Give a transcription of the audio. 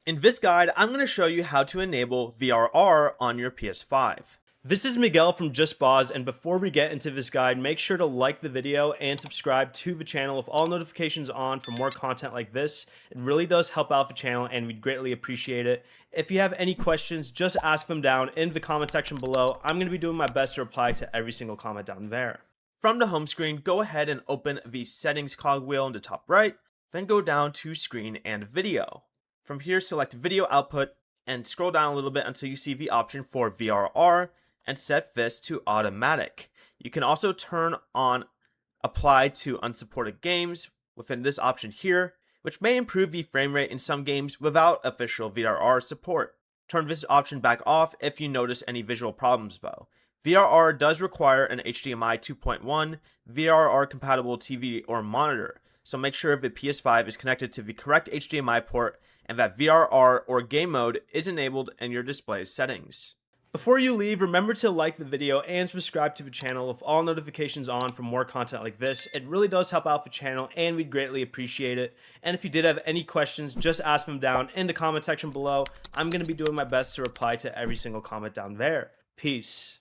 In this guide, I'm going to show you how to enable VRR on your PS5. This is Miguel from Just Boz, and before we get into this guide, make sure to like the video and subscribe to the channel with all notifications on for more content like this. It really does help out the channel and we'd greatly appreciate it. If you have any questions, just ask them down in the comment section below. I'm going to be doing my best to reply to every single comment down there. From the home screen, go ahead and open the settings cogwheel in the top right, then go down to screen and video. From here, select video output and scroll down a little bit until you see the option for VRR and set this to automatic. You can also turn on apply to unsupported games within this option here, which may improve the frame rate in some games without official VRR support. Turn this option back off if you notice any visual problems though. VRR does require an HDMI 2.1 VRR compatible TV or monitor, so make sure the PS5 is connected to the correct HDMI port and that VRR or game mode is enabled in your display settings. Before you leave, remember to like the video and subscribe to the channel with all notifications on for more content like this. It really does help out the channel and we'd greatly appreciate it. And if you did have any questions, just ask them down in the comment section below. I'm going to be doing my best to reply to every single comment down there. Peace.